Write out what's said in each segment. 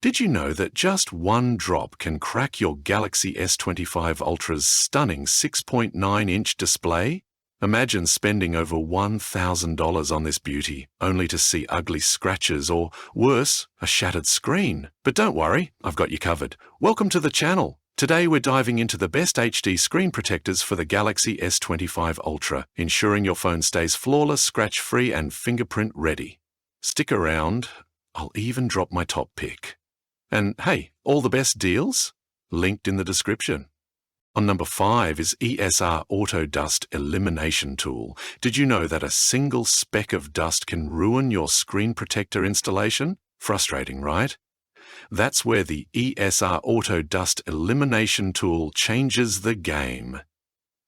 Did you know that just one drop can crack your Galaxy S25 Ultra's stunning 6.9-inch display? Imagine spending over $1,000 on this beauty, only to see ugly scratches or, worse, a shattered screen. But don't worry, I've got you covered. Welcome to the channel. Today we're diving into the best HD screen protectors for the Galaxy S25 Ultra, ensuring your phone stays flawless, scratch-free, and fingerprint ready. Stick around, I'll even drop my top pick. And hey, all the best deals? Linked in the description. On number 5 is ESR Auto Dust Elimination Tool. Did you know that a single speck of dust can ruin your screen protector installation? Frustrating, right? That's where the ESR Auto Dust Elimination Tool changes the game.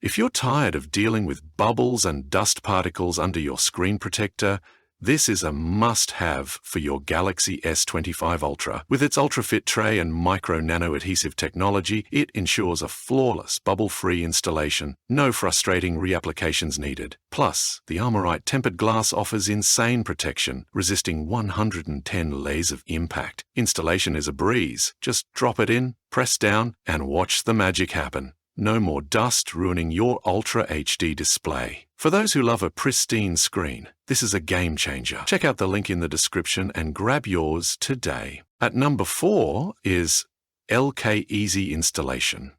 If you're tired of dealing with bubbles and dust particles under your screen protector, this is a must-have for your Galaxy S25 Ultra. With its ultra-fit tray and micro-nano adhesive technology, it ensures a flawless, bubble-free installation. No frustrating reapplications needed. Plus, the Armorite tempered glass offers insane protection, resisting 110 layers of impact. Installation is a breeze. Just drop it in, press down, and watch the magic happen. No more dust ruining your Ultra HD display. For those who love a pristine screen, this is a game changer. Check out the link in the description and grab yours today. At number 4 is LK Easy Installation.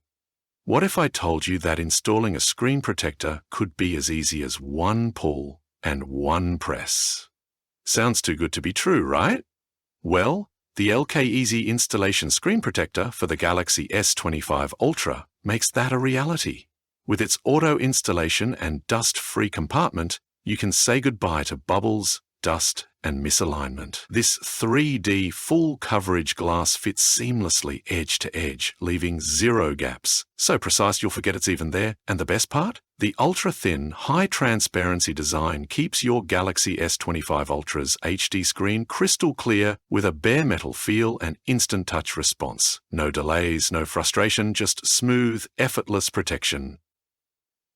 What if I told you that installing a screen protector could be as easy as one pull and one press? Sounds too good to be true, right? Well, the LK Easy Installation Screen Protector for the Galaxy S25 Ultra makes that a reality. With its auto installation and dust-free compartment, you can say goodbye to bubbles, dust, and misalignment. This 3D full-coverage glass fits seamlessly edge to edge, leaving zero gaps. So precise you'll forget it's even there. And the best part? The ultra-thin, high-transparency design keeps your Galaxy S25 Ultra's HD screen crystal clear with a bare metal feel and instant touch response. No delays, no frustration, just smooth, effortless protection.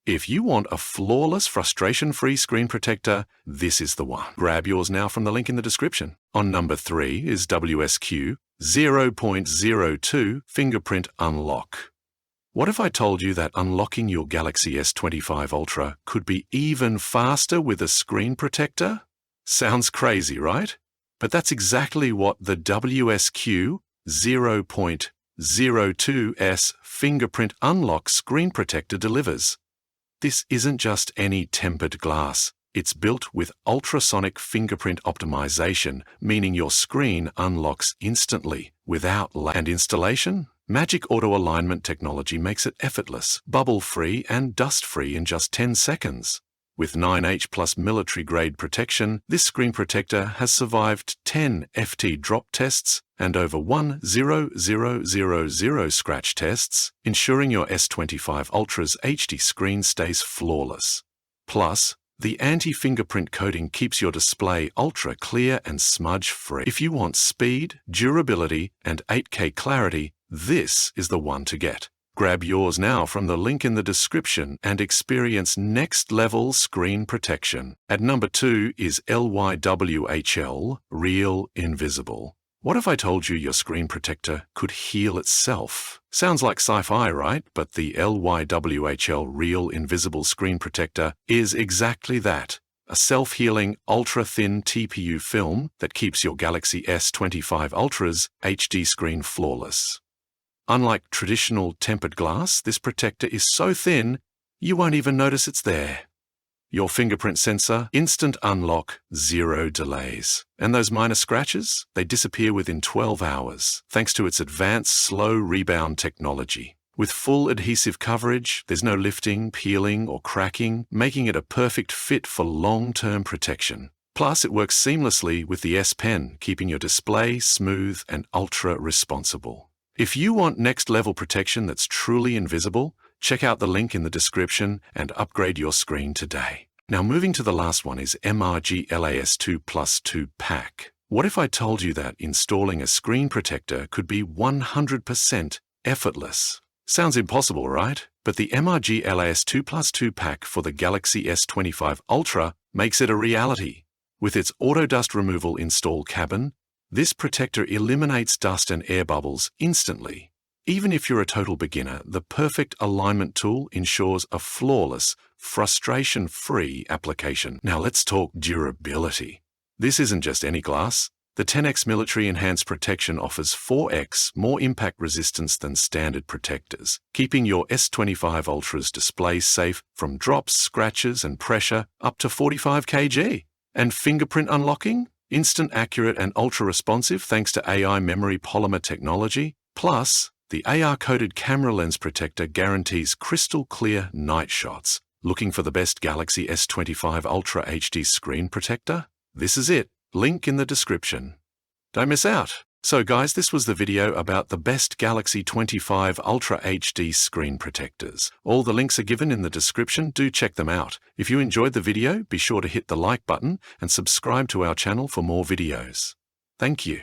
If you want a flawless, frustration-free screen protector, this is the one. Grab yours now from the link in the description. On number 3 is WSKEN 0.02 Fingerprint Unlock. What if I told you that unlocking your Galaxy S25 Ultra could be even faster with a screen protector? Sounds crazy, right? But that's exactly what the WSKEN 0.02S Fingerprint Unlock screen protector delivers. This isn't just any tempered glass. It's built with ultrasonic fingerprint optimization, meaning your screen unlocks instantly, without lag. And installation? Magic Auto Alignment technology makes it effortless, bubble-free, and dust-free in just 10 seconds. With 9H plus military-grade protection, this screen protector has survived 10 FT drop tests and over 1,000 scratch tests, ensuring your S25 Ultra's HD screen stays flawless. Plus, the anti-fingerprint coating keeps your display ultra clear and smudge-free. If you want speed, durability, and 8K clarity, this is the one to get. Grab yours now from the link in the description and experience next-level screen protection. At number 2 is LYWHL Real Invisible. What if I told you your screen protector could heal itself? Sounds like sci-fi, right? But the LYWHL Real Invisible Screen Protector is exactly that. A self-healing, ultra-thin TPU film that keeps your Galaxy S25 Ultra's HD screen flawless. Unlike traditional tempered glass, this protector is so thin, you won't even notice it's there. Your fingerprint sensor, instant unlock, zero delays. And those minor scratches, they disappear within 12 hours, thanks to its advanced slow rebound technology. With full adhesive coverage, there's no lifting, peeling, or cracking, making it a perfect fit for long-term protection. Plus, it works seamlessly with the S Pen, keeping your display smooth and ultra-responsible. If you want next-level protection that's truly invisible, check out the link in the description and upgrade your screen today. Now moving to the last one is MRGLAS 2+2 Pack. What if I told you that installing a screen protector could be 100% effortless? Sounds impossible, right? But the MRGLAS 2+2 Pack for the Galaxy S25 Ultra makes it a reality. With its auto dust removal install cabin, This protector eliminates dust and air bubbles instantly. Even if you're a total beginner, the perfect alignment tool ensures a flawless, frustration-free application. Now let's talk durability. This isn't just any glass. The 10x military enhanced protection offers 4x more impact resistance than standard protectors, keeping your S25 Ultra's display safe from drops, scratches, and pressure up to 45 kg. And fingerprint unlocking? Instant, accurate, and ultra-responsive thanks to AI memory polymer technology. Plus, the AR-coated camera lens protector guarantees crystal-clear night shots. Looking for the best Galaxy S25 Ultra HD screen protector? This is it. Link in the description. Don't miss out. So guys, this was the video about the best Galaxy 25 Ultra HD screen protectors. All the links are given in the description. Do check them out. If you enjoyed the video, be sure to hit the like button and subscribe to our channel for more videos. Thank you.